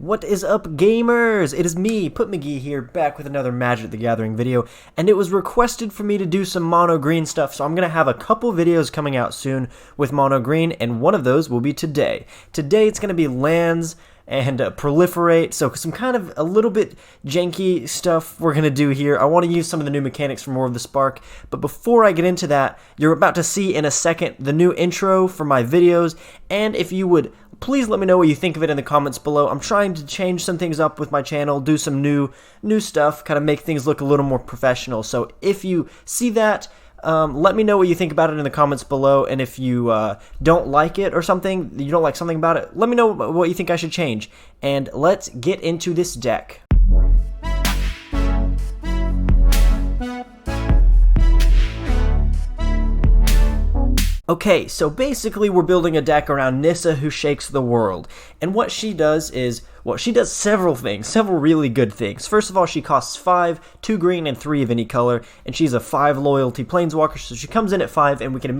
What is up, gamers? It is me, MtG here, back with another Magic the Gathering video, and it was requested for me to do some mono green stuff, so I'm going to have a couple videos coming out soon with mono green, and one of those will be today. Today it's going to be lands and Proliferate, so some kind of a little bit janky stuff we're going to do here. I want to use some of the new mechanics for more of the spark, but before I get into that, you're about to see in a second the new intro for my videos, and if you would please let me know what you think of it in the comments below. I'm trying to change some things up with my channel, do some new stuff, kind of make things look a little more professional. So if you see that, let me know what you think about it in the comments below. And if you don't like it or something, you don't like something about it, let me know what you think I should change. And let's get into this deck. Okay, so basically we're building a deck around Nissa, who shakes the world. And what she does is, well, she does several things, several really good things. First of all, she costs 5, 2 green, and 3 of any color, and she's a 5 loyalty planeswalker, so she comes in at 5, and we can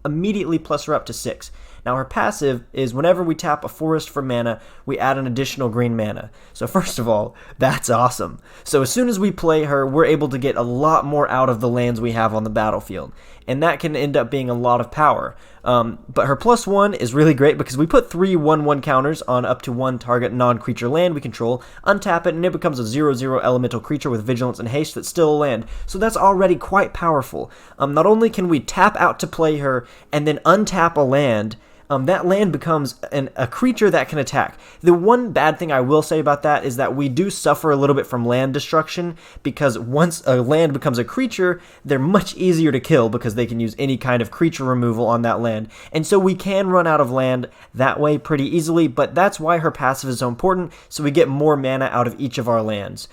immediately plus her up to 6. Now, her passive is whenever we tap a forest for mana, we add an additional green mana. So first of all, that's awesome. So as soon as we play her, we're able to get a lot more out of the lands we have on the battlefield. And that can end up being a lot of power. But her +1 is really great because we put 3 1/1 counters on up to 1 target non-creature land we control, untap it, and it becomes a 0/0 elemental creature with vigilance and haste that's still a land. So that's already quite powerful. Not only can we tap out to play her and then untap a land, that land becomes a creature that can attack. The one bad thing I will say about that is that we do suffer a little bit from land destruction, because once a land becomes a creature, they're much easier to kill because they can use any kind of creature removal on that land. And so we can run out of land that way pretty easily, but that's why her passive is so important, so we get more mana out of each of our lands.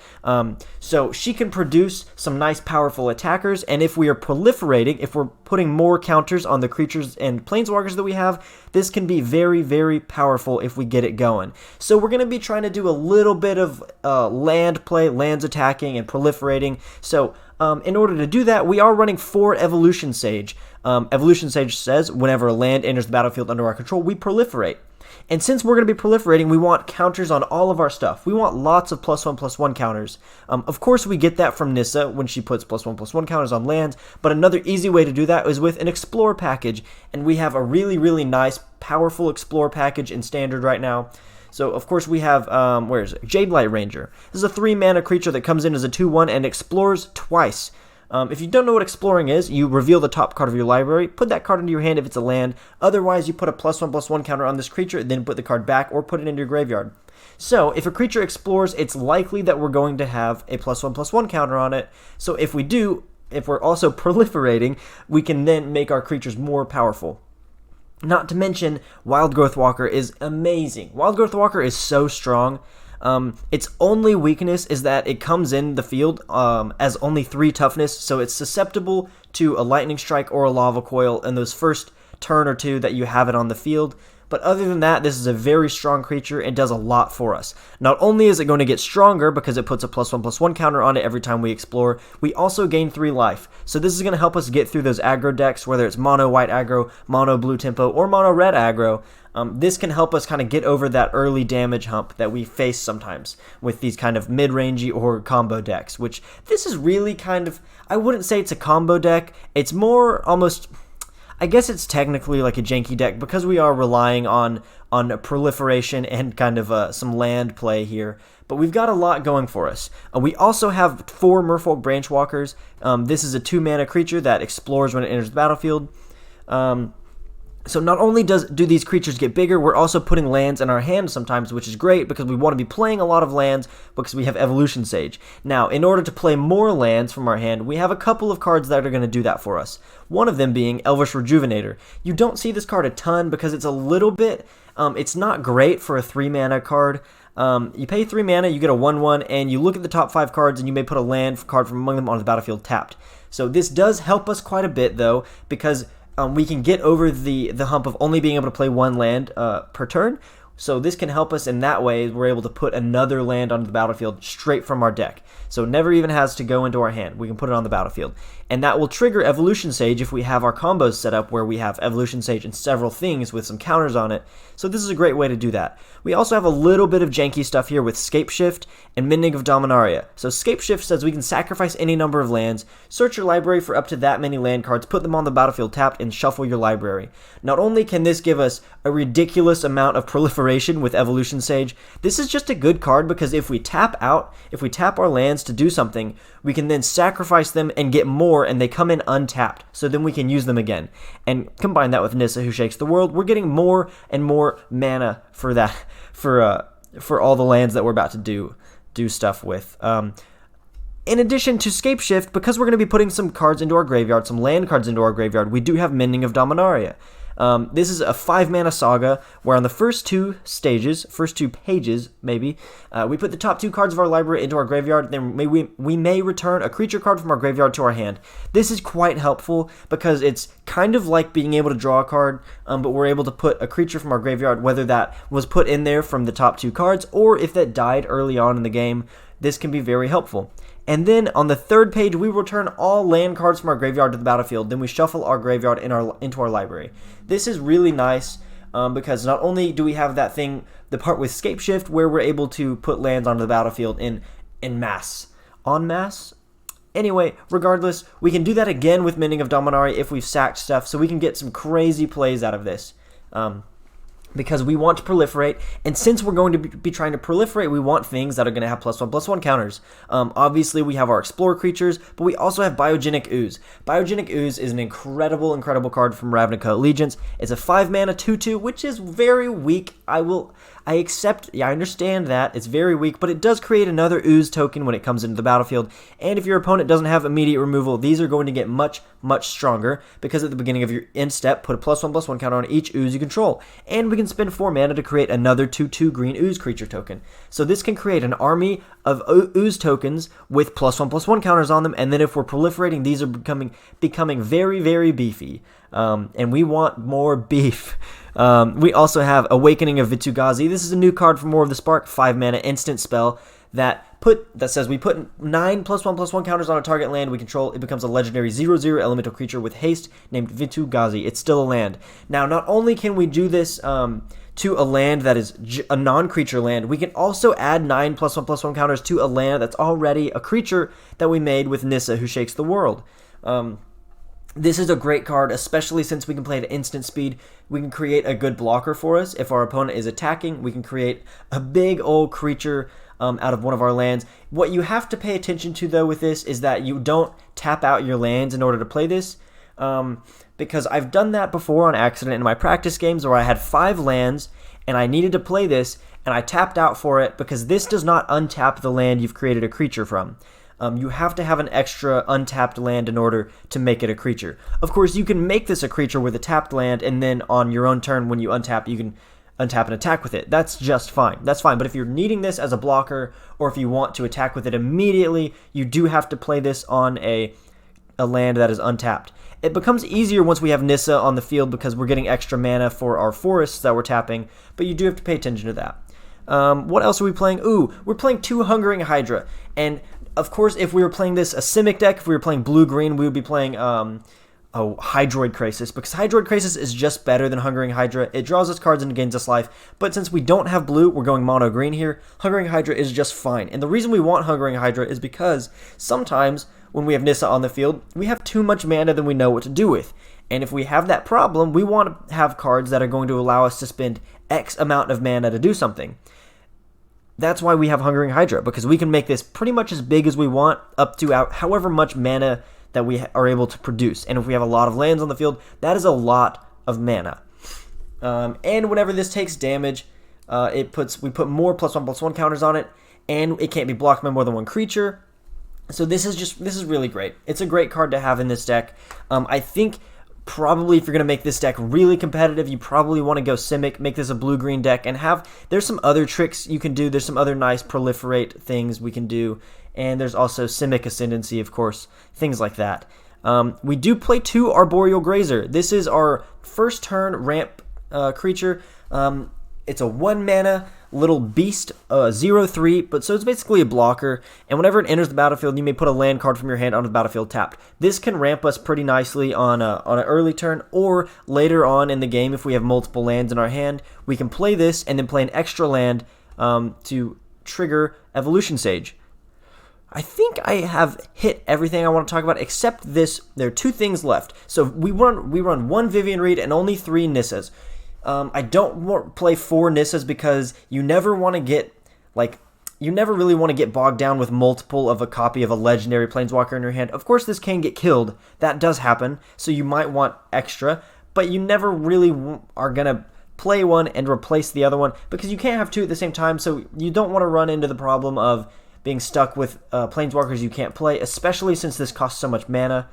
So she can produce some nice powerful attackers, and if we are proliferating, if we're putting more counters on the creatures and planeswalkers that we have, this can be very, very powerful if we get it going. So we're going to be trying to do a little bit of land play, lands attacking and proliferating. So in order to do that, we are running 4 Evolution Sage. Evolution Sage says whenever a land enters the battlefield under our control, we proliferate. And since we're going to be proliferating, we want counters on all of our stuff. We want lots of +1/+1 counters. Of course, we get that from Nissa when she puts +1/+1 counters on lands, but another easy way to do that is with an Explore package, and we have a really, really nice, powerful Explore package in Standard right now. So, of course, we have, where is it? Jadelight Ranger. This is a 3-mana creature that comes in as a 2/1 and explores twice. If you don't know what exploring is, you reveal the top card of your library, put that card into your hand if it's a land. Otherwise, you put a +1/+1 counter on this creature, then put the card back or put it into your graveyard. So, if a creature explores, it's likely that we're going to have a +1/+1 counter on it. So if we do, if we're also proliferating, we can then make our creatures more powerful. Not to mention, Wildgrowth Walker is amazing. Wildgrowth Walker is so strong. Its only weakness is that it comes in the field as only 3 toughness, so it's susceptible to a lightning strike or a lava coil in those first turn or 2 that you have it on the field. But other than that, this is a very strong creature and does a lot for us. Not only is it going to get stronger because it puts a +1/+1 counter on it every time we explore, we also gain 3 life. So this is going to help us get through those aggro decks, whether it's mono white aggro, mono blue tempo, or mono red aggro. This can help us kind of get over that early damage hump that we face sometimes with these kind of mid-rangey or combo decks, which this is really kind of, I wouldn't say it's a combo deck, it's more almost, I guess it's technically like a janky deck because we are relying on proliferation and kind of some land play here, but we've got a lot going for us. We also have 4 Merfolk Branchwalkers. This is a 2-mana creature that explores when it enters the battlefield. So not only do these creatures get bigger, we're also putting lands in our hand sometimes, which is great because we want to be playing a lot of lands because we have Evolution Sage. Now, in order to play more lands from our hand, we have a couple of cards that are going to do that for us. One of them being Elvish Rejuvenator. You don't see this card a ton because it's a little bit, it's not great for a 3-mana card. You pay 3 mana, you get a 1/1, and you look at the top 5 cards and you may put a land card from among them on the battlefield tapped. So this does help us quite a bit though, because we can get over the hump of only being able to play 1 land per turn. So this can help us in that way. We're able to put another land onto the battlefield straight from our deck. So it never even has to go into our hand. We can put it on the battlefield. and that will trigger Evolution Sage if we have our combos set up where we have Evolution Sage and several things with some counters on it. So this is a great way to do that. We also have a little bit of janky stuff here with Scapeshift and Mending of Dominaria. So Scapeshift says we can sacrifice any number of lands, search your library for up to that many land cards, put them on the battlefield tapped, and shuffle your library. Not only can this give us a ridiculous amount of proliferation with Evolution Sage, this is just a good card because if we tap our lands to do something, we can then sacrifice them and get more, and they come in untapped, so then we can use them again. And combine that with Nissa, who shakes the world, we're getting more and more mana for that, for all the lands that we're about to do stuff with. In addition to Scapeshift, because we're going to be putting some cards into our graveyard, some land cards into our graveyard, we do have Mending of Dominaria. This is a 5-mana saga where on the first two pages, maybe, we put the top 2 cards of our library into our graveyard, then we may return a creature card from our graveyard to our hand. This is quite helpful because it's kind of like being able to draw a card, but we're able to put a creature from our graveyard, whether that was put in there from the top 2 cards or if that died early on in the game. This can be very helpful. And then on the 3rd page, we return all land cards from our graveyard to the battlefield. Then we shuffle our graveyard into our library. This is really nice because not only do we have that thing, the part with Scapeshift, where we're able to put lands onto the battlefield in masse. En masse? Anyway, regardless, we can do that again with Mending of Dominaria if we've sacked stuff, so we can get some crazy plays out of this. Because we want to proliferate, and since we're going to be trying to proliferate, we want things that are going to have +1/+1 counters. Obviously, we have our Explorer creatures, but we also have Biogenic Ooze. Biogenic Ooze is an incredible card from Ravnica Allegiance. It's a 5-mana 2/2, which is very weak. I understand that. It's very weak, but it does create another Ooze token when it comes into the battlefield, and if your opponent doesn't have immediate removal, these are going to get much stronger, because at the beginning of your end step, put a +1/+1 counter on each Ooze you control, and we can spend 4 mana to create another 2/2 green Ooze creature token. So this can create an army of Ooze tokens with +1/+1 counters on them, and then if we're proliferating, these are becoming very, very beefy, and we want more beef. We also have Awakening of Vitu-Ghazi. This is a new card from War of the Spark, 5-mana instant spell that says we put 9 +1/+1 counters on a target land we control. It becomes a legendary 0/0 elemental creature with haste named Vitu-Ghazi. It's still a land. Now, not only can we do this to a land that is a non-creature land, we can also add 9 +1/+1 counters to a land that's already a creature that we made with Nissa, who shakes the world. This is a great card, especially since we can play at instant speed. We can create a good blocker for us. If our opponent is attacking, we can create a big old creature out of one of our lands. What you have to pay attention to, though, with this is that you don't tap out your lands in order to play this, because I've done that before on accident in my practice games where I had 5 lands and I needed to play this, and I tapped out for it because this does not untap the land you've created a creature from. You have to have an extra untapped land in order to make it a creature. Of course, you can make this a creature with a tapped land, and then on your own turn, when you untap, you can untap and attack with it. That's just fine. That's fine. But if you're needing this as a blocker, or if you want to attack with it immediately, you do have to play this on a land that is untapped. It becomes easier once we have Nissa on the field because we're getting extra mana for our forests that we're tapping, but you do have to pay attention to that. What else are we playing? We're playing 2 Hungering Hydra, and of course, if we were playing this a Simic deck, if we were playing blue-green, we would be playing Hydroid Crisis, because Hydroid Crisis is just better than Hungering Hydra. It draws us cards and gains us life, but since we don't have blue, we're going mono-green here. Hungering Hydra is just fine, and the reason we want Hungering Hydra is because sometimes when we have Nissa on the field, we have too much mana than we know what to do with, and if we have that problem, we want to have cards that are going to allow us to spend X amount of mana to do something. That's why we have Hungering Hydra, because we can make this pretty much as big as we want, up to however much mana that we are able to produce. And if we have a lot of lands on the field, that is a lot of mana. And whenever this takes damage, we put more +1/+1 counters on it, and it can't be blocked by more than one creature. So this is really great. It's a great card to have in this deck. I think probably if you're going to make this deck really competitive, you probably want to go Simic, make this a blue-green deck, and there's some other tricks you can do. There's some other nice proliferate things we can do, and there's also Simic Ascendancy, of course, things like that. We do play 2 Arboreal Grazer. This is our first turn ramp creature. It's a 1-mana little beast 0/3, but so it's basically a blocker, and whenever it enters the battlefield, you may put a land card from your hand onto the battlefield tapped. This can ramp us pretty nicely on an early turn, or later on in the game if we have multiple lands in our hand. We can play this and then play an extra land to trigger Evolution Sage. I think I have hit everything I want to talk about except this. There are 2 things left. So we run 1 Vivien Reid and only 3 Nissas. I don't play 4 Nissas because you never want to get, you never really want to get bogged down with multiple of a copy of a legendary Planeswalker in your hand. Of course, this can get killed. That does happen, so you might want extra, but you never really are going to play one and replace the other one because you can't have 2 at the same time, so you don't want to run into the problem of being stuck with Planeswalkers you can't play, especially since this costs so much mana.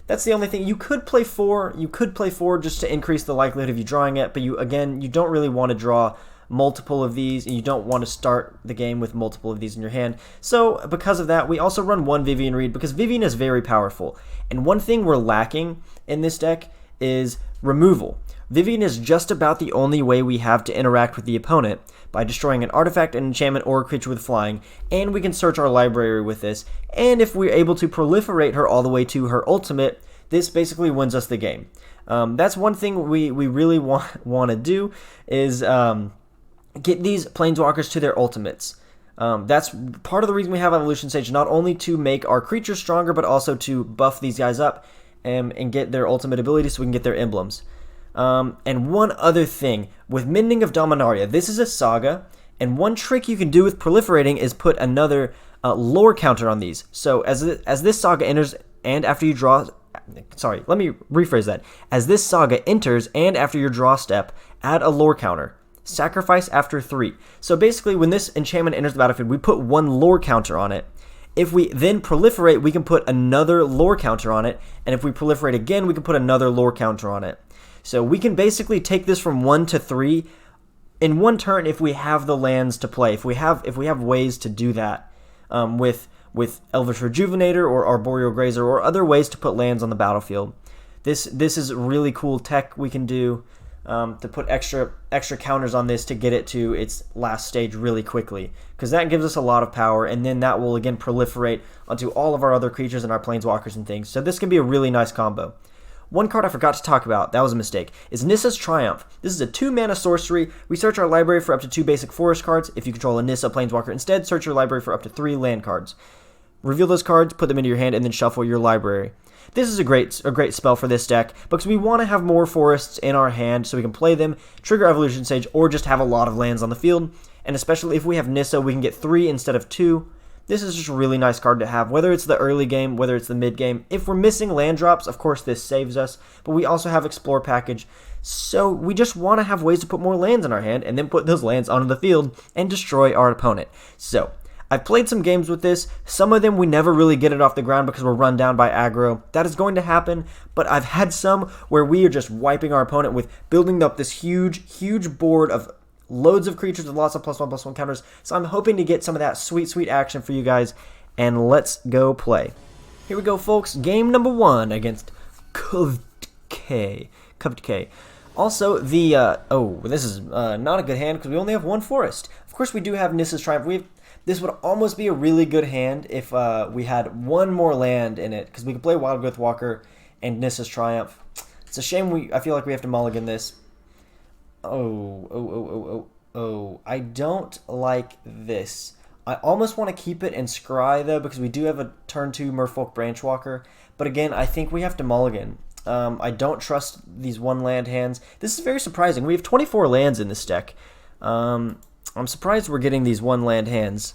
That's the only thing. You could play 4. You could play 4 just to increase the likelihood of you drawing it, but you don't really want to draw multiple of these, and you don't want to start the game with multiple of these in your hand. So because of that, we also run 1 Vivien Reid because Vivien is very powerful. And one thing we're lacking in this deck is removal. Vivien is just about the only way we have to interact with the opponent by destroying an artifact, an enchantment, or a creature with flying, and we can search our library with this. And if we're able to proliferate her all the way to her ultimate, this basically wins us the game. That's one thing we really want to do is get these Planeswalkers to their ultimates. That's part of the reason we have Evolution Sage, not only to make our creatures stronger, but also to buff these guys up and get their ultimate abilities so we can get their emblems. And one other thing, with Mending of Dominaria, this is a saga, and one trick you can do with proliferating is put another lore counter on these. So as this saga enters and after you draw... Sorry, let me rephrase that. As this saga enters and after your draw step, add a lore counter. Sacrifice after 3. So basically, when this enchantment enters the battlefield, we put 1 lore counter on it. If we then proliferate, we can put another lore counter on it, and if we proliferate again, we can put another lore counter on it. So we can basically take this from 1 to 3 in one turn if we have the lands to play. If we have ways to do that with Elvish Rejuvenator or Arboreal Grazer or other ways to put lands on the battlefield. This is really cool tech we can do to put extra counters on this to get it to its last stage really quickly, because that gives us a lot of power, and then that will again proliferate onto all of our other creatures and our Planeswalkers and things. So this can be a really nice combo. One card I forgot to talk about, that was a mistake, is Nissa's Triumph. This is a 2-mana sorcery. We search our library for up to 2 basic forest cards. If you control a Nissa Planeswalker instead, search your library for up to 3 land cards. Reveal those cards, put them into your hand, and then shuffle your library. This is a great spell for this deck because we want to have more forests in our hand so we can play them, trigger Evolution Sage, or just have a lot of lands on the field. And especially if we have Nissa, we can get 3 instead of 2. This is just a really nice card to have, whether it's the early game, whether it's the mid game. If we're missing land drops, of course this saves us, but we also have Explore Package, so we just want to have ways to put more lands in our hand and then put those lands onto the field and destroy our opponent. So, I've played some games with this. Some of them we never really get it off the ground because we're run down by aggro. That is going to happen, but I've had some where we are just wiping our opponent with building up this huge board of loads of creatures with lots of +1/+1 counters. So I'm hoping to get some of that sweet action for you guys, and let's go play. Here we go, folks. Game number 1 against Coved K. Also, this is not a good hand because we only have 1 forest. Of course, we do have Nissa's Triumph. This would almost be a really good hand if we had 1 more land in it, because we could play Wildgrowth Walker and Nissa's Triumph. It's a shame I feel like we have to mulligan this. I don't like this. I almost want to keep it and scry, though, because we do have a turn 2 Merfolk Branchwalker. But again, I think we have to mulligan. I don't trust these 1 land hands. This is very surprising. We have 24 lands in this deck. I'm surprised we're getting these 1 land hands.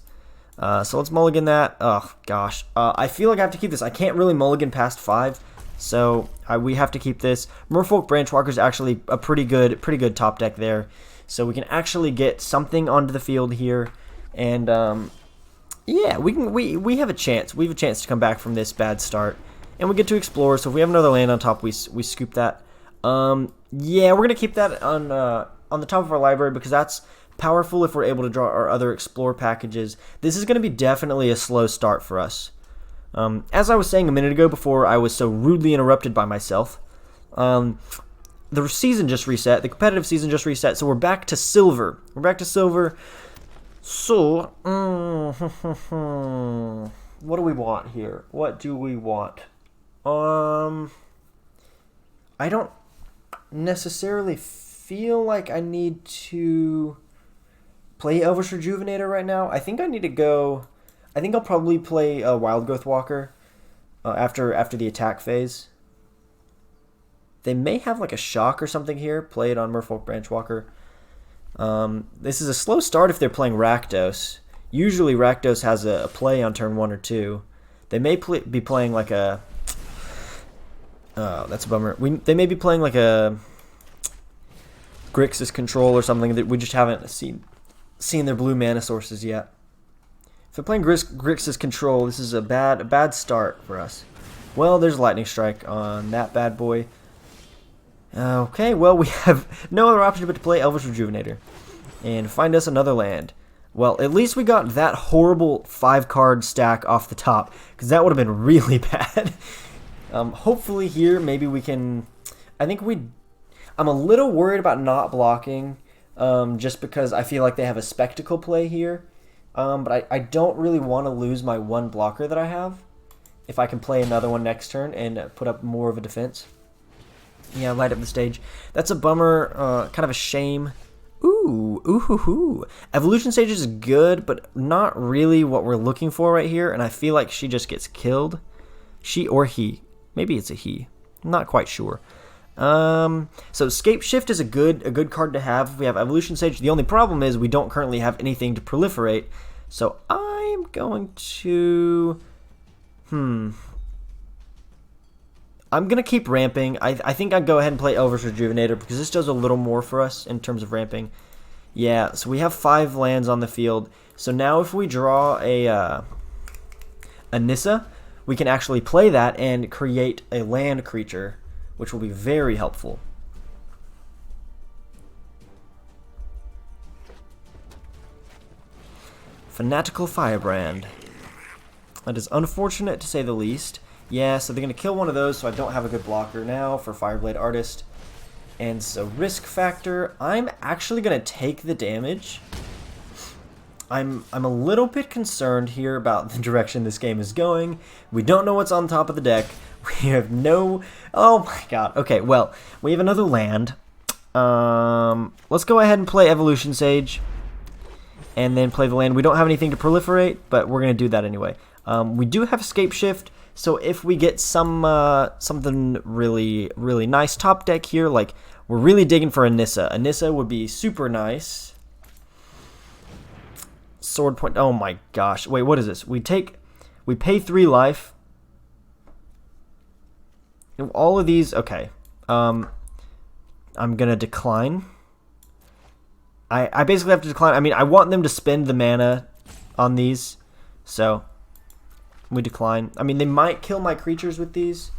So let's mulligan that. Oh, gosh. I feel like I have to keep this. I can't really mulligan past 5. So we have to keep this. Merfolk Branchwalker is actually a pretty good top deck there. So we can actually get something onto the field here, and yeah, we have a chance. We have a chance to come back from this bad start, and we get to explore. So if we have another land on top, we scoop that. Yeah, we're gonna keep that on the top of our library because that's powerful if we're able to draw our other explore packages. This is gonna be definitely a slow start for us. As I was saying a minute ago before I was so rudely interrupted by myself, the season just reset. The competitive season just reset, so we're back to silver. We're back to silver. So, what do we want here? What do we want? I don't necessarily feel like I need to play Elvish Rejuvenator right now. I think I need to go. I think I'll probably play Wildgrowth Walker after the attack phase. They may have like a shock or something here. Play it on Merfolk Branchwalker. This is a slow start if they're playing Rakdos. Usually Rakdos has a play on turn 1 or 2. They may be playing like a... Oh, that's a bummer. They may be playing like a Grixis Control or something that we just haven't seen their blue mana sources yet. If they're playing Grixis Control, this is a bad start for us. Well, there's Lightning Strike on that bad boy. Okay, well, we have no other option but to play Elvish Rejuvenator and find us another land. Well, at least we got that horrible 5-card stack off the top, because that would have been really bad. Hopefully here, maybe we can... I'm a little worried about not blocking, just because I feel like they have a spectacle play here. But I don't really want to lose my one blocker that I have, if I can play another one next turn and put up more of a defense. Yeah, light up the stage. That's a bummer, kind of a shame. Ooh. Evolution stage is good, but not really what we're looking for right here, and I feel like she just gets killed. She or he. Maybe it's a he. I'm not quite sure. So Scapeshift is a good card to have if we have Evolution Stage. The only problem is we don't currently have anything to proliferate. So I'm going to... I'm going to keep ramping. I think I'd go ahead and play Elvish Rejuvenator because this does a little more for us in terms of ramping. Yeah, so we have 5 lands on the field. So now if we draw a Nissa, we can actually play that and create a land creature, which will be very helpful. Fanatical Firebrand. That is unfortunate to say the least. Yeah, so they're going to kill one of those, so I don't have a good blocker now for Fireblade Artist. And so risk factor, I'm actually going to take the damage. I'm a little bit concerned here about the direction this game is going. We don't know what's on top of the deck. We have no... Oh my god. Okay, well, we have another land. Let's go ahead and play Evolution Sage. And then play the land. We don't have anything to proliferate, but we're going to do that anyway. We do have Scapeshift. So if we get something really, really nice top deck here, like we're really digging for a Nissa. A Nissa would be super nice. Sword point. Oh my gosh. Wait, what is this? We pay 3 life. All of these, okay. I'm gonna decline. I basically have to decline. I mean, I want them to spend the mana on these, so we decline. I mean, they might kill my creatures with these.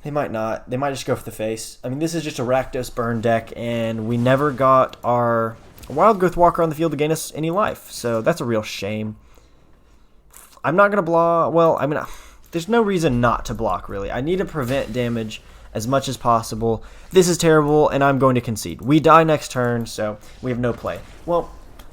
They might not. They might just go for the face. I mean, this is just a Rakdos burn deck, and we never got our Wildgrowth Walker on the field to gain us any life, so that's a real shame. I'm not going to block. Well, I mean, there's no reason not to block, really. I need to prevent damage as much as possible. This is terrible, and I'm going to concede. We die next turn, so we have no play. Well,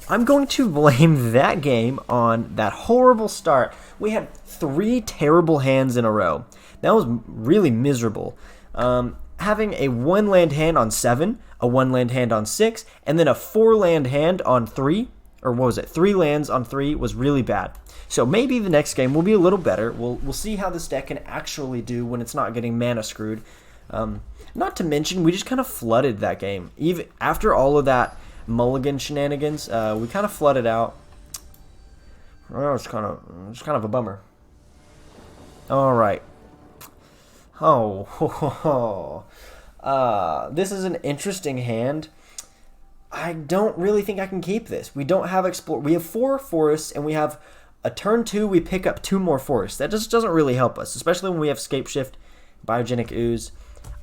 I'm going to blame that game on that horrible start. We had 3 terrible hands in a row. That was really miserable. Having a 1-land hand on 7, a 1-land hand on 6, and then a 4-land hand on 3, or what was it, 3 lands on 3 was really bad. So maybe the next game will be a little better. We'll see how this deck can actually do when it's not getting mana screwed. Not to mention, we just kind of flooded that game. Even after all of that Mulligan shenanigans, we kind of flooded out. Oh, it's kind of a bummer. All right. This is an interesting hand. I don't really think I can keep this. We don't have explore. We have 4 forests, and we have a turn 2. We pick up 2 more forests. That just doesn't really help us, especially when we have Scapeshift, Biogenic Ooze.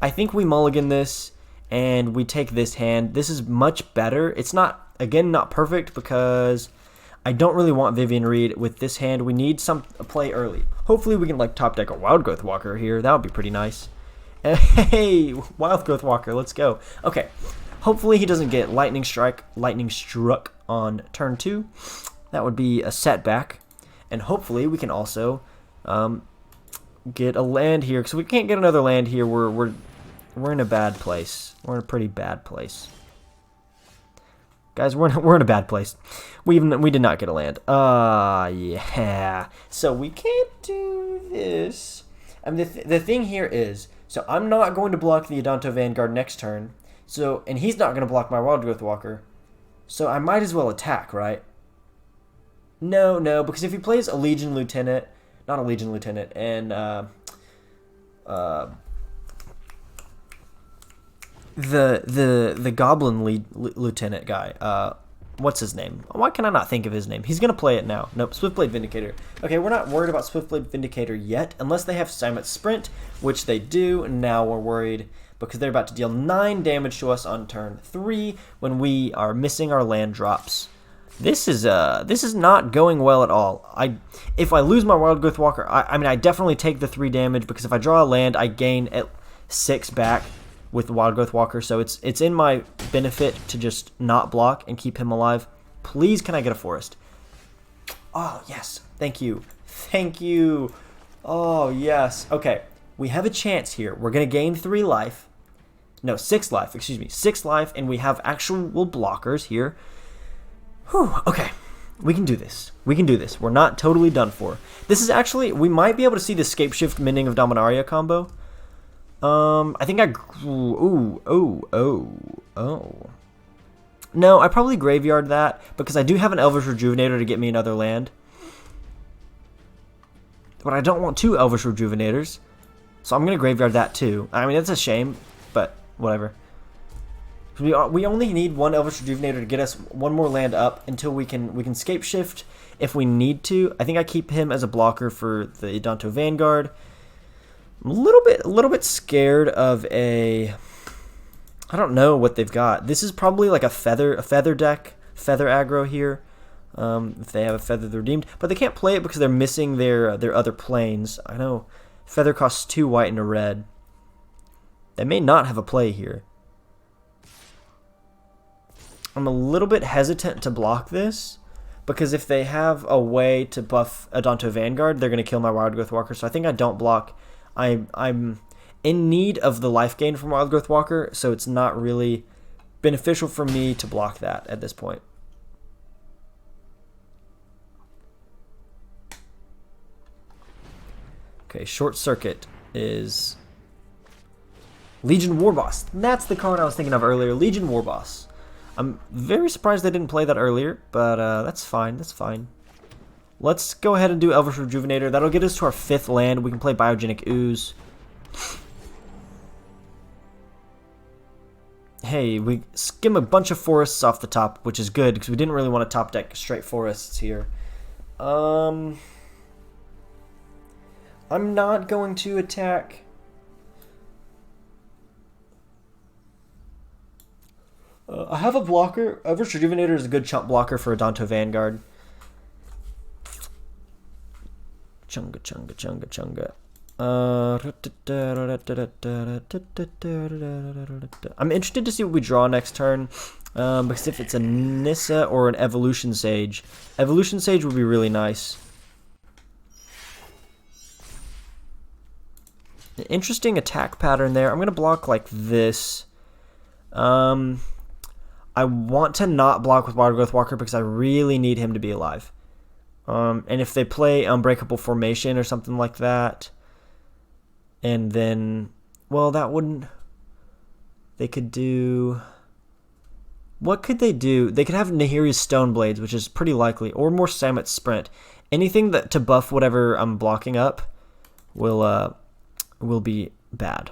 I think we mulligan this, and we take this hand. This is much better. It's not, again, not perfect because I don't really want Vivien Reid with this hand. We need a play early. Hopefully we can like top deck a Wildgrowth Walker here. That would be pretty nice. Hey, Wildgrowth Walker, let's go. Okay, hopefully he doesn't get lightning struck on turn 2. That would be a setback, and hopefully we can also get a land here, because we can't get another land here. We're in a bad place. We're in a pretty bad place, guys. We're in a bad place. We did not get a land. Yeah. So we can't do this. I mean, the thing here is, so I'm not going to block the Adanto Vanguard next turn. So, and he's not going to block my Wildgrowth Walker. So I might as well attack, right? No, because if he plays a Legion Lieutenant, not a Legion Lieutenant, and the Goblin Lieutenant guy, what's his name? Why can I not think of his name? He's gonna play it now. Nope, Swiftblade Vindicator. Okay, we're not worried about Swiftblade Vindicator yet, unless they have Silent Sprint, which they do, and now we're worried because they're about to deal 9 damage to us on turn 3 when we are missing our land drops. This is not going well at all. If I lose my Wildgrowth Walker, I mean I definitely take the 3 damage, because if I draw a land, I gain at 6 back with the Wildgrowth Walker, so it's in my benefit to just not block and keep him alive. Please, can I get a forest? Oh, yes. Thank you. Thank you. Oh, yes. Okay, we have a chance here. We're going to gain 3 life. No, 6 life. Excuse me. 6 life, and we have actual blockers here. Whew, okay. We can do this. We can do this. We're not totally done for. This is actually, we might be able to see the Scapeshift Mending of Dominaria combo. I think No, I probably graveyard that, because I do have an Elvish Rejuvenator to get me another land. But I don't want 2 Elvish Rejuvenators, so I'm going to graveyard that too. I mean, it's a shame, but whatever. We only need 1 Elvish Rejuvenator to get us 1 more land up until we can Scapeshift if we need to. I think I keep him as a blocker for the Adanto Vanguard. I'm a little bit scared of a, I don't know what they've got. This is probably like a feather deck, feather aggro here. If they have a feather, they're redeemed, but they can't play it because they're missing their other planes. I know feather costs 2 white and a red. They may not have a play here. I'm a little bit hesitant to block this, because if they have a way to buff Adanto Vanguard, they're going to kill my Wildgrowth Walker, so I think I don't block. I'm in need of the life gain from Wildgrowth Walker, so it's not really beneficial for me to block that at this point. Okay, Short Circuit is Legion Warboss. That's the card I was thinking of earlier, Legion Warboss. I'm very surprised they didn't play that earlier, but that's fine, that's fine. Let's go ahead and do Elvish Rejuvenator. That'll get us to our 5th land. We can play Biogenic Ooze. Hey, we skim a bunch of forests off the top, which is good, because we didn't really want to top deck straight forests here. I'm not going to attack. I have a blocker. Elvish Rejuvenator is a good chump blocker for Adanto Vanguard. Chunga, chunga, chunga, chunga. I'm interested to see what we draw next turn, because if it's a Nissa or an Evolution Sage would be really nice. An interesting attack pattern there. I'm going to block like this. I want to not block with Wildgrowth Walker because I really need him to be alive. And if they play Unbreakable Formation or something like that, and then, well, that wouldn't, they could do, what could they do? They could have Nahiri's Stoneblades, which is pretty likely, or more Samet Sprint. Anything that to buff whatever I'm blocking up will be bad.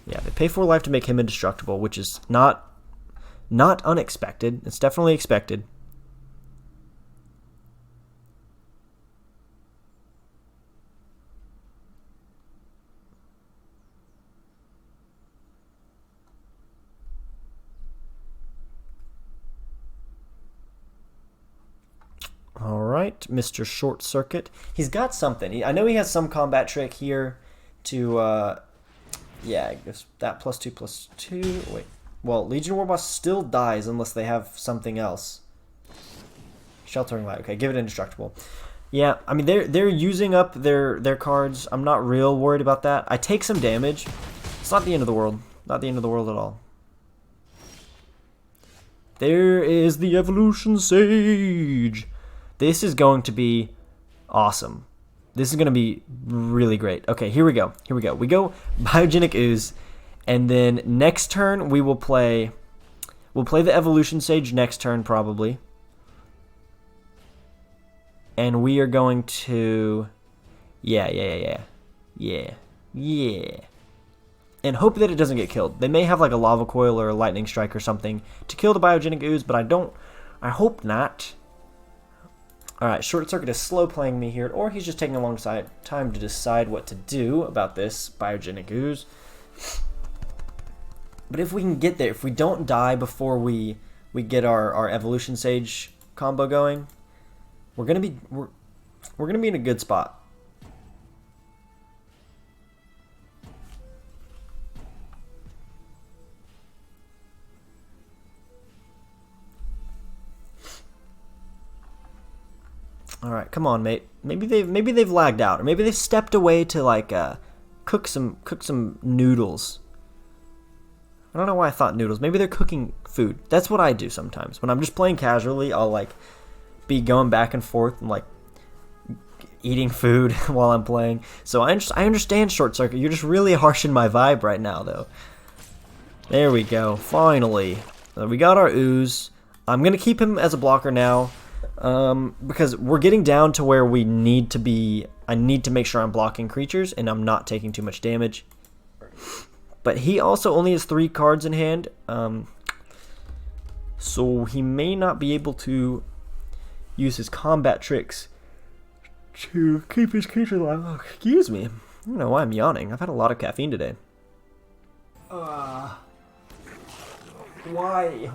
Yeah, they pay 4 life to make him indestructible, which is not unexpected. It's definitely expected. All right, Mr. Short Circuit. He's got something. I know he has some combat trick here to yeah, I guess that +2/+2. Wait. Well, Legion Warboss still dies unless they have something else. Sheltering Light. Okay, give it Indestructible. Yeah, I mean they're using up their cards. I'm not real worried about that. I take some damage. It's not the end of the world. Not the end of the world at all. There is the Evolution Sage. This is going to be awesome. This is going to be really great. Okay, here we go. Here we go. We go Biogenic Ooze, and then next turn we'll play the Evolution Sage next turn probably. And we are going to yeah. And hope that it doesn't get killed. They may have like a Lava Coil or a Lightning Strike or something to kill the Biogenic Ooze, but I hope not. Alright, Short Circuit is slow playing me here, or he's just taking a long time to decide what to do about this Biogenic Ooze. But if we can get there, if we don't die before we get our Evolution Sage combo going, we're gonna be in a good spot. All right, come on, mate. Maybe they've lagged out, or maybe they've stepped away to like cook some noodles. I don't know why I thought noodles. Maybe they're cooking food. That's what I do sometimes when I'm just playing casually. I'll like be going back and forth and like eating food while I'm playing. So I understand, Short Circuit. You're just really harshing my vibe right now, though. There we go. Finally, we got our Ooze. I'm gonna keep him as a blocker now. Because we're getting down to where we need to be. I need to make sure I'm blocking creatures and I'm not taking too much damage. But he also only has 3 cards in hand, so he may not be able to use his combat tricks to keep his creature alive. Oh, excuse me. I don't know why I'm yawning. I've had a lot of caffeine today. Why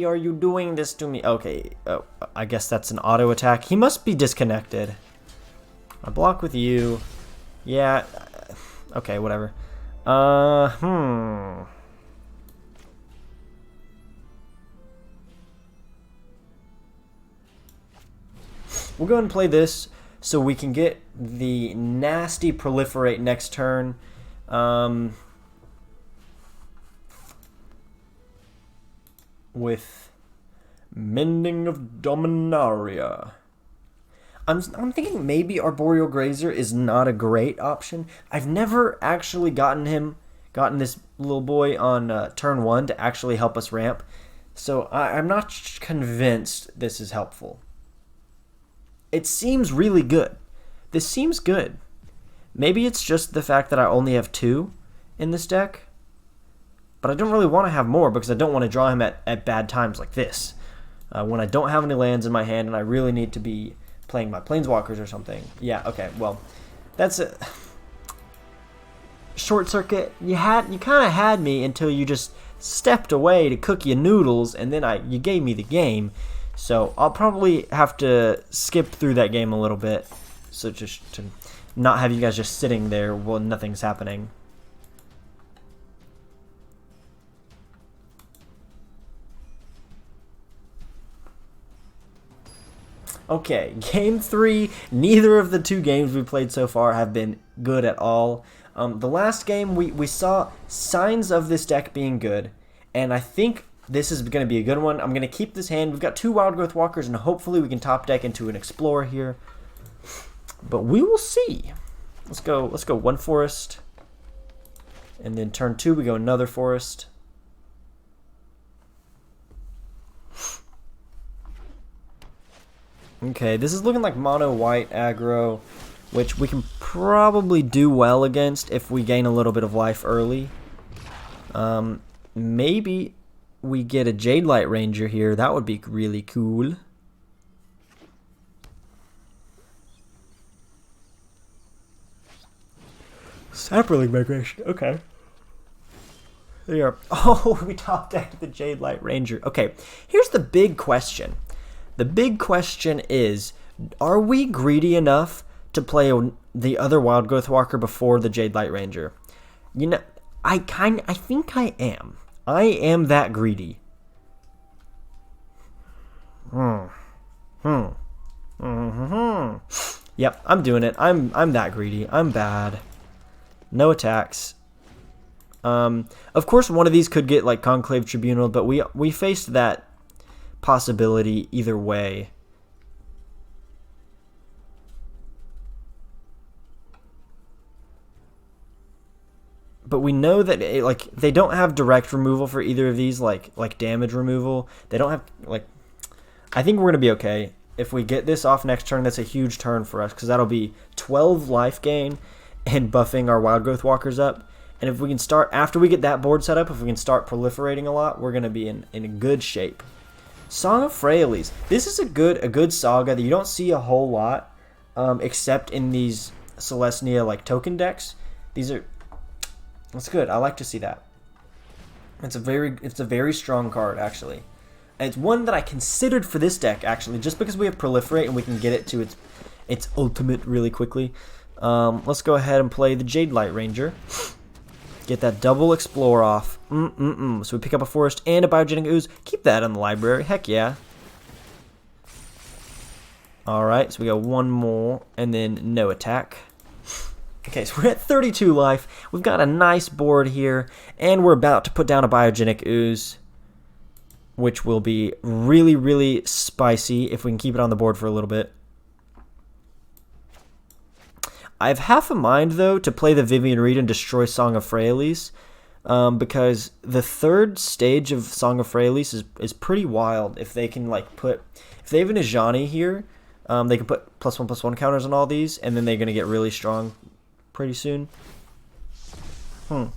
are you doing this to me? Okay, oh, I guess that's an auto attack. He must be disconnected. I block with you. Yeah, okay, whatever. We'll go ahead and play this so we can get the nasty Proliferate next turn. With Mending of Dominaria. I'm thinking maybe Arboreal Grazer is not a great option. I've never actually gotten this little boy on turn 1 to actually help us ramp, so I'm not convinced this is helpful. It seems really good. This seems good. Maybe it's just the fact that I only have 2 in this deck. But I don't really want to have more because I don't want to draw him at bad times like this. When I don't have any lands in my hand and I really need to be playing my Planeswalkers or something. Yeah, okay, well, that's a Short Circuit. You kind of had me until you just stepped away to cook your noodles, and then you gave me the game. So I'll probably have to skip through that game a little bit, so just to not have you guys just sitting there while nothing's happening. Okay, game 3. Neither of the 2 games we played so far have been good at all. The last game, we saw signs of this deck being good, and I think this is going to be a good one. I'm going to keep this hand. We've got 2 Wildgrowth Walkers, and hopefully we can top deck into an Explorer here. But we will see. Let's go 1 Forest, and then turn 2 we go another Forest. Okay, this is looking like mono white aggro, which we can probably do well against if we gain a little bit of life early. Maybe we get a Jadelight Ranger here. That would be really cool. Sapperling Migration. Okay. There you are. Oh, we top decked the Jadelight Ranger. Okay, here's the big question. The big question is, are we greedy enough to play the other Wildgrowth Walker before the Jadelight Ranger. You know, I think I am. I am that greedy. Yep, I'm doing it. I'm that greedy. I'm bad. No attacks. Of course, one of these could get like Conclave Tribunal, but we faced that possibility either way. But we know that like they don't have direct removal for either of these, like damage removal. They don't have like. I think we're gonna be okay if we get this off next turn. That's a huge turn for us because that'll be 12 life gain and buffing our Wildgrowth Walkers up. And if we can start after we get that board set up, if we can start proliferating a lot, we're gonna be in good shape. Song of Freyalise. This is a good saga that you don't see a whole lot, except in these Celestia like token decks. That's good. I like to see that. It's a very strong card actually. And it's one that I considered for this deck actually, just because we have Proliferate and we can get it to its ultimate really quickly. Let's go ahead and play the Jadelight Ranger. Get that double explore off. So we pick up a forest and a Biogenic Ooze. Keep that in the library. Heck yeah. Alright, so we got one more and then no attack. Okay, so we're at 32 life. We've got a nice board here, and we're about to put down a Biogenic Ooze, which will be really, really spicy if we can keep it on the board for a little bit. I have half a mind, though, to play the Vivien Reid and destroy Song of Freyalise, because the third stage of Song of Freyalise is pretty wild. If they can, like, if they have an Ajani here, they can put +1/+1 counters on all these, and then they're going to get really strong pretty soon. I'm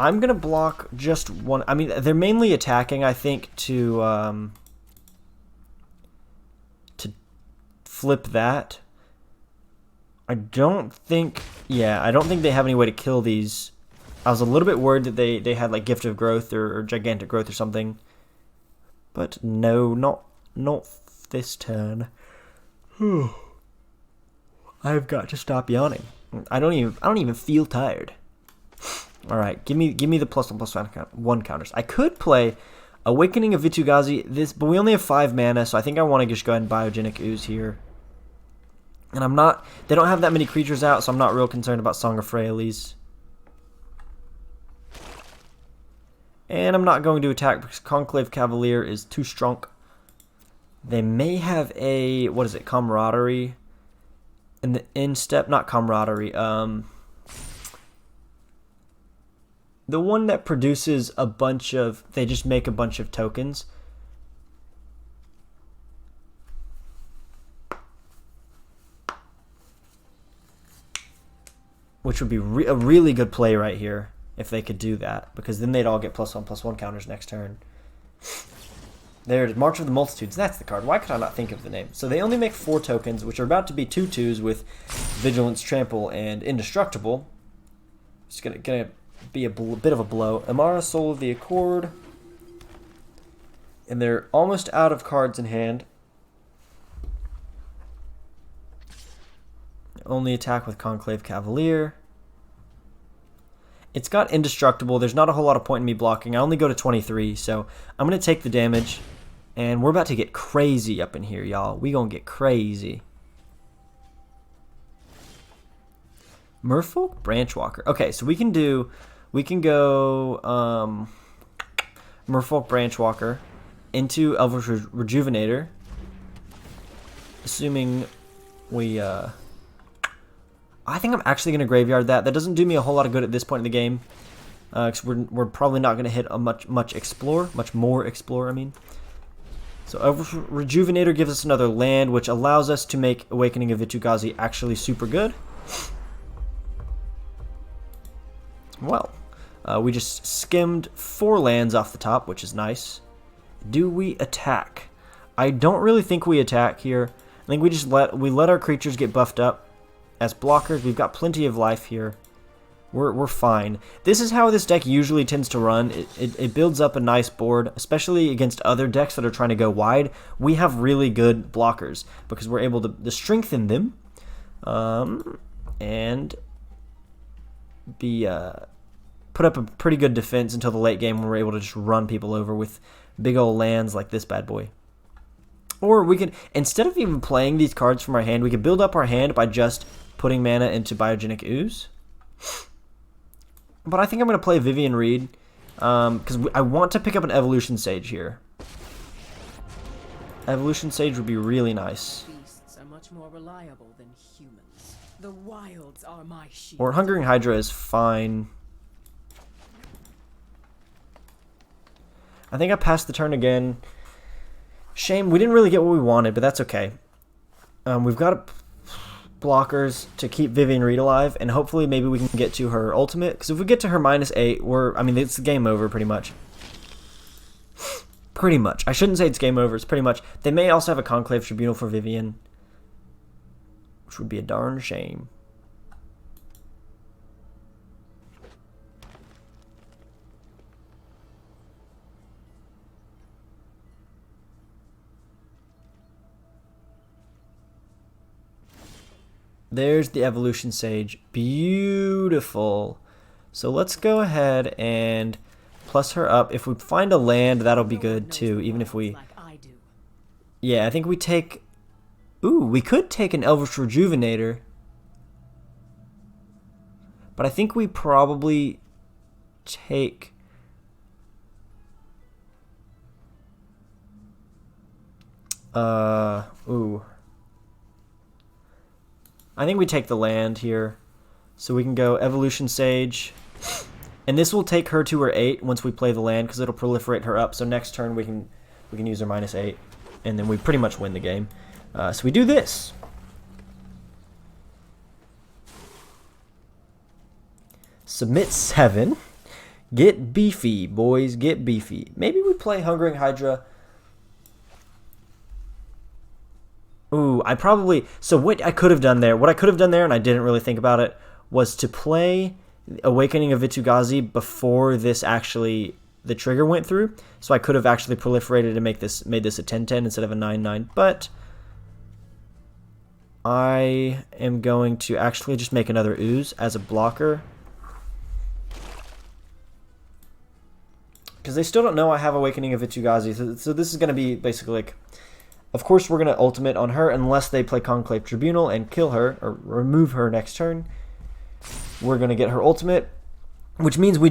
going to block just one. I mean, they're mainly attacking, I think, to flip that. I don't think they have any way to kill these. I was a little bit worried that they had like Gift of Growth or Gigantic Growth or something. But no, not this turn. I've got to stop yawning. I don't even feel tired. All right, give me the +1/+1 counters. I could play Awakening of Vitu-Ghazi but we only have 5 mana, so I think I want to just go ahead and Biogenic Ooze here. And they don't have that many creatures out, so I'm not real concerned about Song of Freyalise. And I'm not going to attack because Conclave Cavalier is too strong. They may have a, Camaraderie in the instep, not Camaraderie, the one that produces they just make a bunch of tokens. Which would be a really good play right here if they could do that, because then they'd all get +1/+1 counters next turn. There it is, March of the Multitudes. That's the card. Why could I not think of the name? So they only make 4 tokens, which are about to be 2/2s with Vigilance, Trample, and Indestructible. It's gonna be a bit of a blow. Amara, Soul of the Accord. And they're almost out of cards in hand. Only attack with Conclave Cavalier. It's got Indestructible. There's not a whole lot of point in me blocking. I only go to 23, so I'm going to take the damage. And we're about to get crazy up in here, y'all. We going to get crazy. Merfolk Branchwalker. Okay, so we can go Merfolk Branchwalker into Elvish Rejuvenator. Assuming we... I think I'm actually going to graveyard that. That doesn't do me a whole lot of good at this point in the game. Because we're probably not going to hit a much more explore, I mean. So Elvish Rejuvenator gives us another land, which allows us to make Awakening of Vitu-Ghazi actually super good. Well, we just skimmed 4 lands off the top, which is nice. Do we attack? I don't really think we attack here. I think we just let our creatures get buffed up. As blockers, we've got plenty of life here. We're fine. This is how this deck usually tends to run. It builds up a nice board, especially against other decks that are trying to go wide. We have really good blockers because we're able to strengthen them and be put up a pretty good defense until the late game when we're able to just run people over with big old lands like this bad boy. Or we could, instead of even playing these cards from our hand, we could build up our hand by just putting mana into Biogenic Ooze. But I think I'm going to play Vivien Reid because I want to pick up an Evolution Sage here. Evolution Sage would be really nice. Beasts are much more reliable than humans. The wilds are my shield. Or Hungering Hydra is fine. I think I passed the turn again. Shame, we didn't really get what we wanted, but that's okay. We've got blockers to keep Vivien Reid alive, and hopefully maybe we can get to her ultimate, because if we get to her -8, I mean, it's game over pretty much. Pretty much. I shouldn't say it's game over, it's pretty much. They may also have a Conclave Tribunal for Vivien, which would be a darn shame. There's the Evolution Sage. Beautiful. So let's go ahead and plus her up. If we find a land, that'll be good too, even if we... Yeah, I think we take... Ooh, we could take an Elvish Rejuvenator. But I think we probably take... Ooh. I think we take the land here. So we can go Evolution Sage. And this will take her to her 8 once we play the land, because it'll proliferate her up. So next turn we can use her -8. And then we pretty much win the game. So we do this. Submit 7. Get beefy, boys. Get beefy. Maybe we play Hungering Hydra. Ooh, I probably... So what I could have done there, and I didn't really think about it, was to play Awakening of Vitu-Ghazi before this actually, the trigger went through. So I could have actually proliferated and made this a 10-10 instead of a 9-9. But I am going to actually just make another Ooze as a blocker. Because they still don't know I have Awakening of Vitu-Ghazi. So this is going to be basically like... Of course, we're going to ultimate on her unless they play Conclave Tribunal and kill her or remove her next turn. We're going to get her ultimate, which means we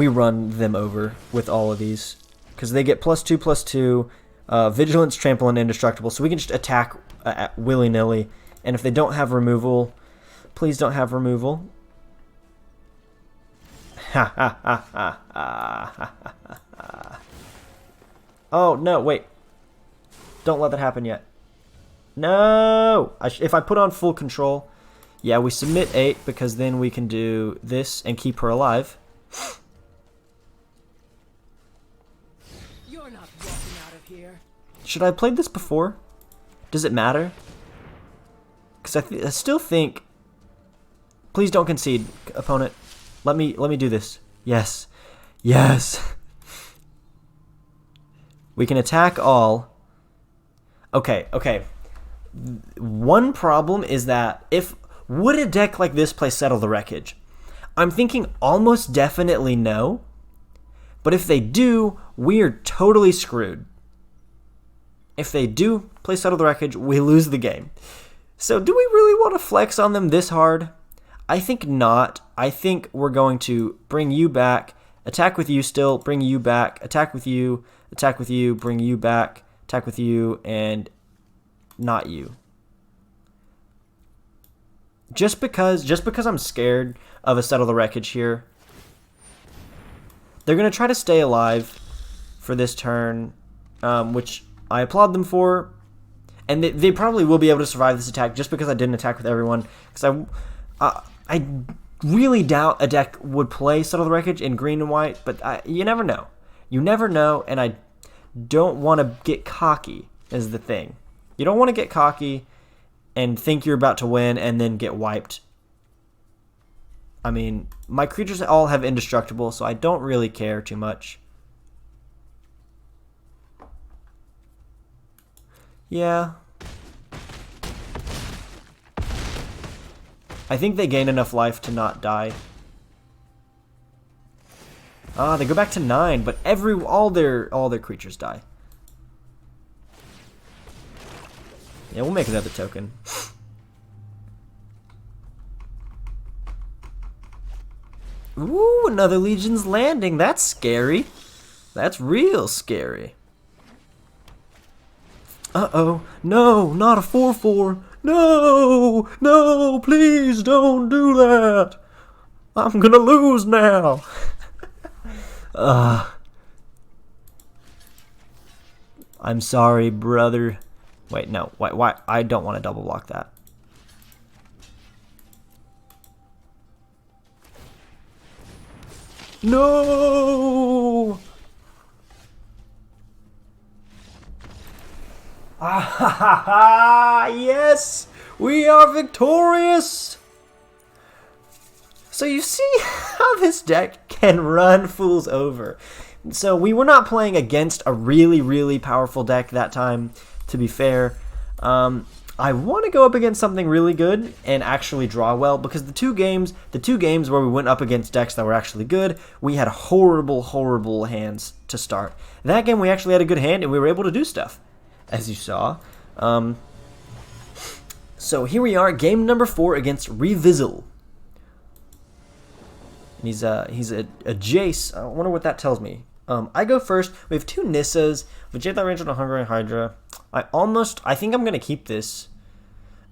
run them over with all of these because they get +2/+2, Vigilance, Trample, and Indestructible. So we can just attack willy-nilly. And if they don't have removal, please don't have removal. Ha ha ha ha ha ha ha. Oh, no, wait. Don't let that happen yet. No! If I put on full control... Yeah, we submit 8 because then we can do this and keep her alive. You're not walking out of here. Should I have played this before? Does it matter? Because I still think... Please don't concede, opponent. Let me do this. Yes. Yes! We can attack all... Okay. One problem is that would a deck like this play Settle the Wreckage? I'm thinking almost definitely no. But if they do, we are totally screwed. If they do play Settle the Wreckage, we lose the game. So do we really want to flex on them this hard? I think not. I think we're going to bring you back, attack with you still, bring you back, attack with you, bring you back, attack with you, and not you. Just because I'm scared of a Settle the Wreckage here. They're going to try to stay alive for this turn, which I applaud them for. And they probably will be able to survive this attack just because I didn't attack with everyone. Because I really doubt a deck would play Settle the Wreckage in green and white, but you never know. You never know, and I don't want to get cocky is the thing. You don't want to get cocky and think you're about to win and then get wiped I mean, my creatures all have indestructible, so I don't really care too much. Yeah. I think they gain enough life to not die. Ah, they go back to 9, but all their creatures die. Yeah, we'll make another token. Ooh, another Legion's Landing. That's scary. That's real scary. Uh-oh. No, not a 4/4. No! No, please don't do that. I'm gonna lose now. I'm sorry, brother. Wait, no. Why? I don't want to double block that. No! Ah, yes! We are victorious! So you see how this deck can run fools over. So we were not playing against a really, really powerful deck that time, to be fair. I want to go up against something really good and actually draw well, because the two games where we went up against decks that were actually good, we had horrible, horrible hands to start. That game we actually had a good hand and we were able to do stuff, as you saw. So here we are, game number 4 against Revizel. He's a Jace. I wonder what that tells me. I go first. We have 2 Nissas, with Jadelight Ranger and a Hungering Hydra. I think I'm going to keep this.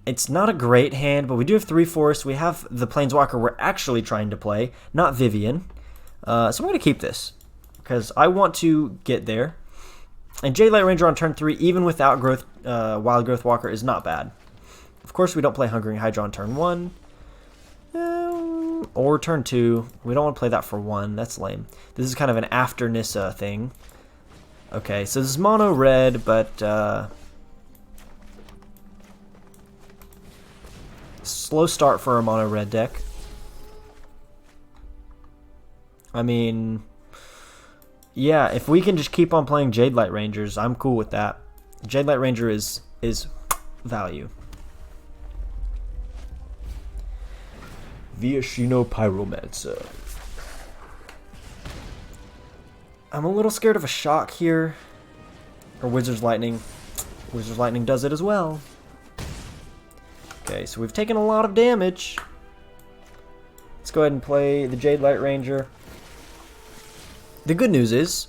It's not a great hand, but we do have 3 forests. We have the Planeswalker we're actually trying to play, not Vivien. So I'm going to keep this, because I want to get there. And Jadelight Ranger on turn 3, even without Wildgrowth Walker, is not bad. Of course, we don't play Hungering Hydra on turn 1. Or turn 2. We don't want to play that for 1. That's lame. This is kind of an after Nissa thing. Okay, so this is mono red, but slow start for a mono red deck. I mean, yeah, if we can just keep on playing Jadelight Rangers, I'm cool with that. Jadelight Ranger is value. Viashino Pyromancer. I'm a little scared of a shock here. Or Wizard's Lightning. Wizard's Lightning does it as well. Okay, so we've taken a lot of damage. Let's go ahead and play the Jadelight Ranger. The good news is...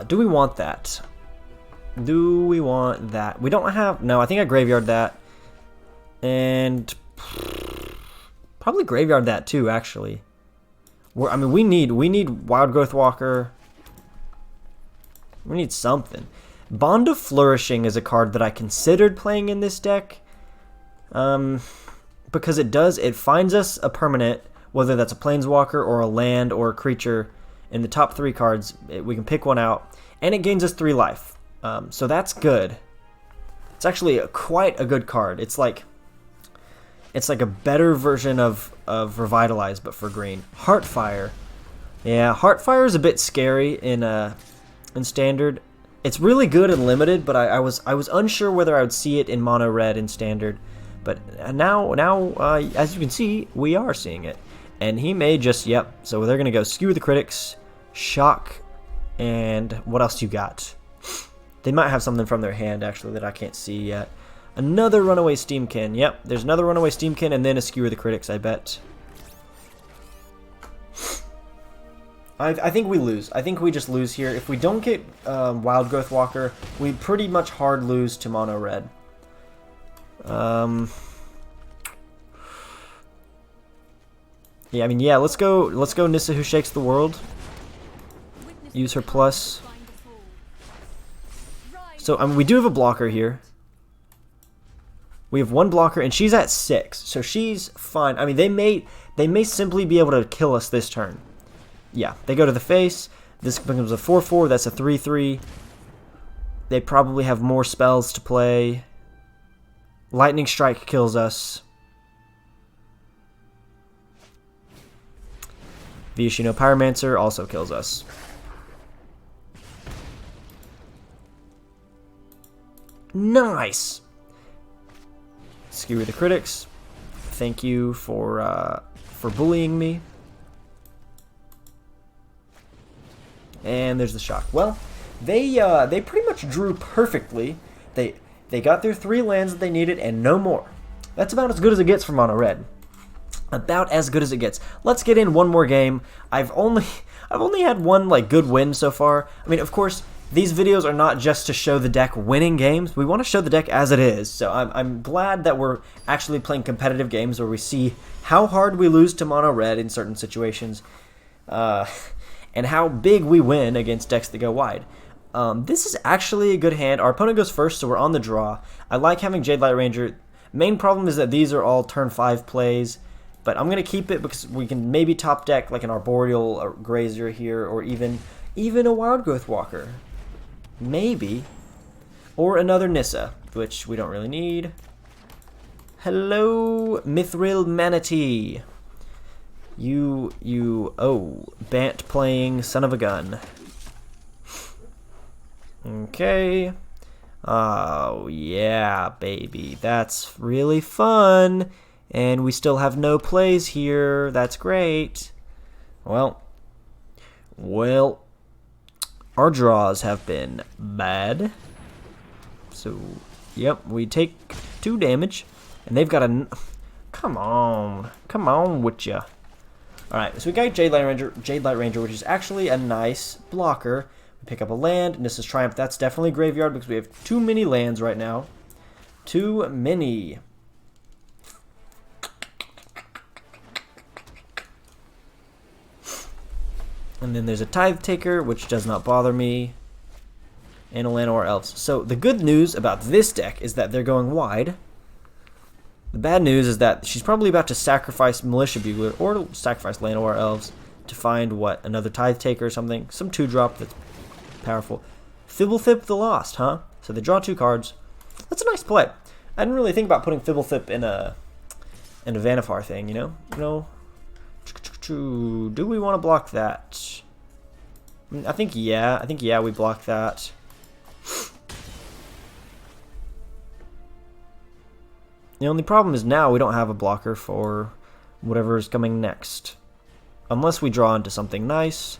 do we want that? Do we want that? We don't have... No, I think I graveyard that. And... probably graveyard that too, actually. I mean, we need Wildgrowth Walker. We need something. Bond of Flourishing is a card that I considered playing in this deck. Because it finds us a permanent, whether that's a Planeswalker or a land or a creature. In the top 3 cards, we can pick one out, and it gains us 3 life. So that's good. It's actually quite a good card. It's like a better version of Revitalize, but for green. Heartfire. Yeah, Heartfire is a bit scary in Standard. It's really good in Limited, but I was unsure whether I would see it in Mono Red in Standard. But now, as you can see, we are seeing it. And he may just, yep. So they're going to go Skewer the Critics, Shock, and what else you got? They might have something from their hand, actually, that I can't see yet. Another Runaway Steamkin. Yep, there's another Runaway Steamkin, and then a Skewer the Critics, I bet. I think we lose. I think we just lose here. If we don't get Wildgrowth Walker, we pretty much hard lose to Mono Red. Yeah, I mean, yeah, let's go Nissa Who Shakes the World. Use her plus. So, I mean, we do have a blocker here. We have 1 blocker, and she's at 6, so she's fine. I mean, they may simply be able to kill us this turn. Yeah, they go to the face. This becomes a 4/4. That's a 3/3. They probably have more spells to play. Lightning Strike kills us. Viashino Pyromancer also kills us. Nice! Skewer the critics. Thank you for bullying me. And there's the shock. Well, they pretty much drew perfectly. They got their 3 lands that they needed and no more. That's about as good as it gets for mono red. About as good as it gets. Let's get in one more game. I've only had one like good win so far. I mean, of course, these videos are not just to show the deck winning games. We want to show the deck as it is. So I'm glad that we're actually playing competitive games where we see how hard we lose to mono red in certain situations, and how big we win against decks that go wide. This is actually a good hand. Our opponent goes first, so we're on the draw. I like having Jadelight Ranger. Main problem is that these are all turn 5 plays, but I'm going to keep it because we can maybe top deck like an Arboreal Grazer here, or even a Wildgrowth Walker. Maybe. Or another Nissa, which we don't really need. Hello, Mithril Manatee. Oh, Bant playing son of a gun. Okay. Oh, yeah, baby. That's really fun. And we still have no plays here. That's great. Well, our draws have been bad. So, yep, we take 2 damage. And they've got a... Come on with ya. Alright, so we got Jadelight Ranger, which is actually a nice blocker. We pick up a land, Nissa's Triumph. That's definitely graveyard because we have too many lands right now. Too many. And then there's a Tithe Taker, which does not bother me. And a Llanowar Elves. So the good news about this deck is that they're going wide. The bad news is that she's probably about to sacrifice Militia Bugler or sacrifice Llanowar Elves to find, what, another Tithe Taker or something? Some 2-drop that's powerful. Fibblethip the Lost, huh? So they draw 2 cards. That's a nice play. I didn't really think about putting Fibblethip in a Vannifar thing, you know? Do we want to block that? I think yeah, we block that. The only problem is now we don't have a blocker for whatever is coming next. Unless we draw into something nice,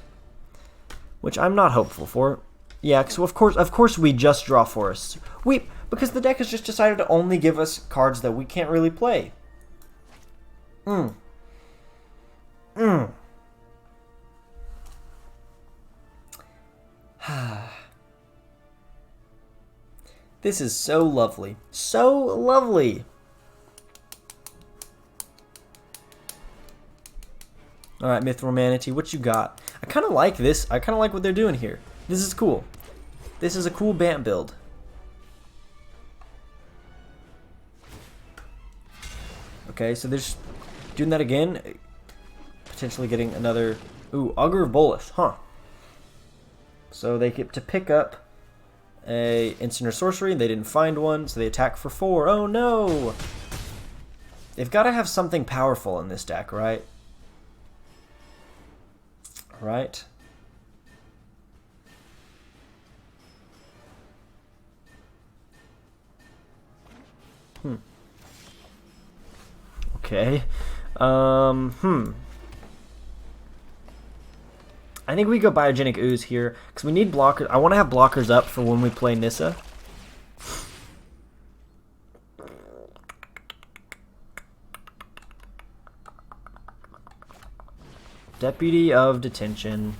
which I'm not hopeful for. Yeah, so of course we just draw forests. Because the deck has just decided to only give us cards that we can't really play. This is so lovely. So lovely. Alright, Mithril Manatee, what you got? I kind of like this. I kind of like what they're doing here. This is cool. This is a cool Bant build. Okay, so they're just doing that again. Potentially getting another... Ooh, Augur of Bolus, huh. So they get to pick up a instant or sorcery, and they didn't find one, so they attack for 4. Oh no! They've got to have something powerful in this deck, right? Right? Okay. I think we go Biogenic Ooze here, because we need blockers. I want to have blockers up for when we play Nissa. Deputy of Detention.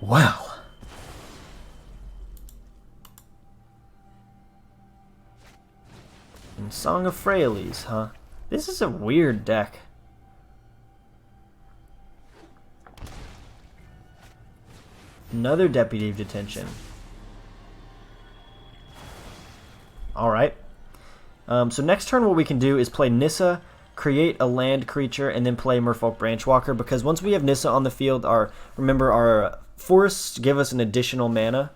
Wow. And Song of Frailes, huh? This is a weird deck. Another Deputy of Detention. Alright. So next turn what we can do is play Nissa, create a land creature, and then play Merfolk Branchwalker, because once we have Nissa on the field, remember our forests give us an additional mana.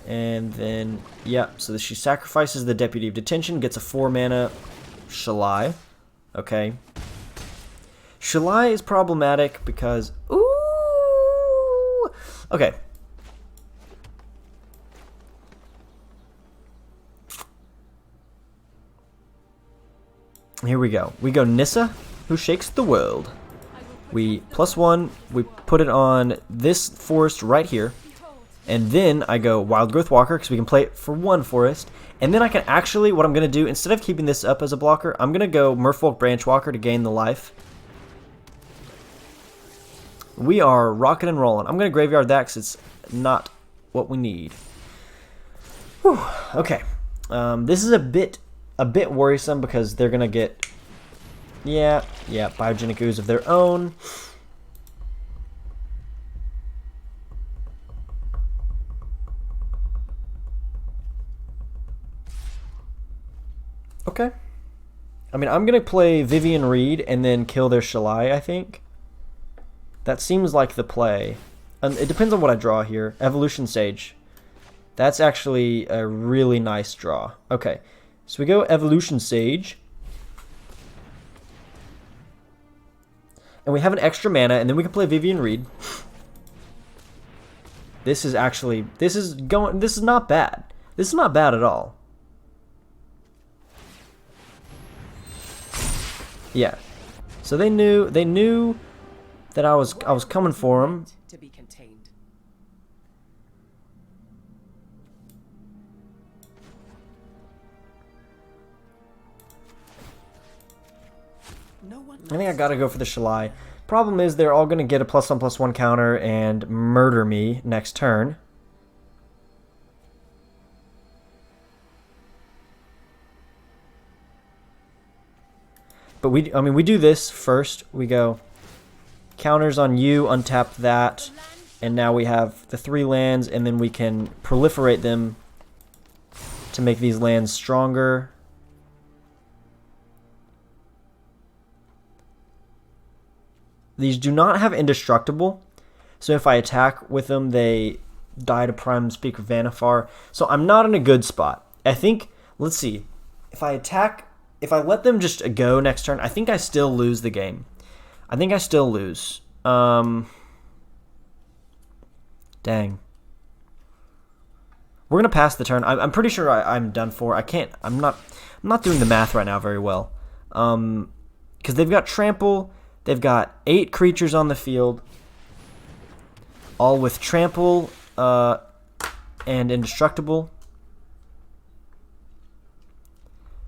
And then, yeah, so she sacrifices the Deputy of Detention, gets a 4-mana Shalai. Okay. Shalai is problematic because... Ooh! Okay. Here we go. We go Nissa, who shakes the world. We +1, we put it on this forest right here. And then I go Wildgrowth Walker, because we can play it for 1 forest. And then I can actually, what I'm going to do, instead of keeping this up as a blocker, I'm going to go Merfolk Branchwalker to gain the life. We are rocking and rolling. I'm going to graveyard that because it's not what we need. Whew. Okay. This is a bit worrisome because they're going to get, yeah, Biogenic Ooze of their own. Okay. I mean, I'm going to play Vivien Reid and then kill their Shalai, I think. That seems like the play. It depends on what I draw here. Evolution Sage. That's actually a really nice draw. Okay. So we go Evolution Sage. And we have an extra mana, and then we can play Vivien Reid. This is not bad. This is not bad at all. Yeah, so they knew that I was coming for them. To be contained. No one I think I gotta go for the Shalai. Problem is they're all gonna get a +1/+1 counter and murder me next turn. But we do this first. We go counters on you, untap that, and now we have the 3 lands, and then we can proliferate them to make these lands stronger. These do not have indestructible, so if I attack with them, they die to Prime Speaker Vanifar. So I'm not in a good spot. I think, let's see, if I let them just go next turn, I think I still lose the game. I think I still lose. Dang. We're gonna pass the turn. I'm pretty sure I'm done for. I'm not doing the math right now very well. Because they've got trample. They've got 8 creatures on the field, all with trample and indestructible.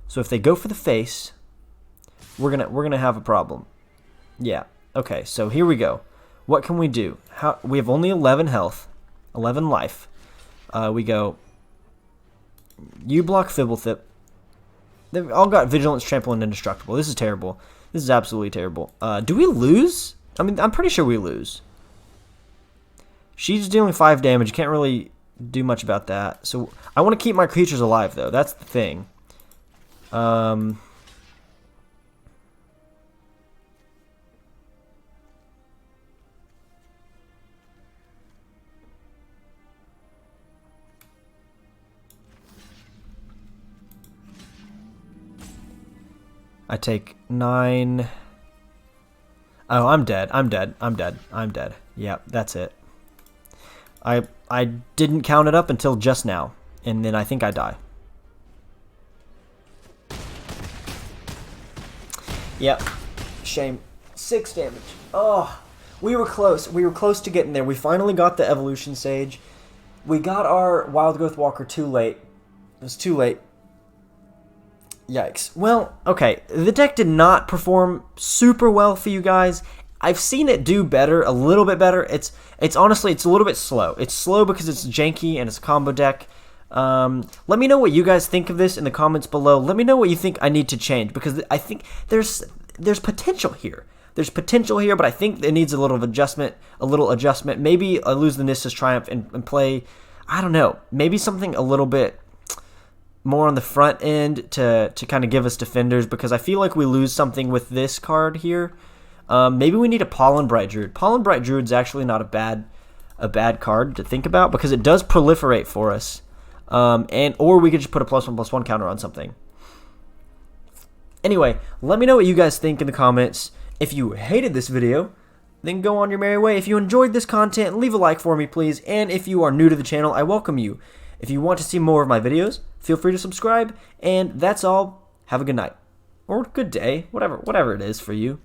So if they go for the face, we're gonna have a problem. Yeah. Okay. So here we go. What can we do? We have only 11 health, 11 life. We go. You block Fibblethip. They've all got Vigilance, Trample, and Indestructible. This is terrible. This is absolutely terrible. Do we lose? I mean, I'm pretty sure we lose. She's dealing 5 damage. You can't really do much about that. So I want to keep my creatures alive, though. That's the thing. I take 9. Oh, I'm dead. I'm dead. Yeah, that's it. I didn't count it up until just now, and then I think I die. Yep. Shame. 6 damage. Oh, we were close. We were close to getting there. We finally got the Evolution Sage. We got our Wildgrowth Walker too late. It was too late. Yikes. Well, okay. The deck did not perform super well for you guys. I've seen it do better, a little bit better. It's honestly, it's a little bit slow. It's slow because it's janky and it's a combo deck. Let me know what you guys think of this in the comments below. Let me know what you think I need to change, because I think there's potential here. There's potential here, but I think it needs a little adjustment. Maybe I lose the Nissa's Triumph and play, I don't know, maybe something a little bit more on the front end to kind of give us defenders, because I feel like we lose something with this card here. Maybe we need a Pollen Bright Druid. Pollen Bright Druid's actually not a bad card to think about, because it does proliferate for us. or we could just put a +1/+1 counter on something. Anyway, let me know what you guys think in the comments. If you hated this video, then go on your merry way. If you enjoyed this content, leave a like for me, please. And if you are new to the channel, I welcome you. If you want to see more of my videos, feel free to subscribe. And that's all. Have a good night. Or good day. Whatever it is for you.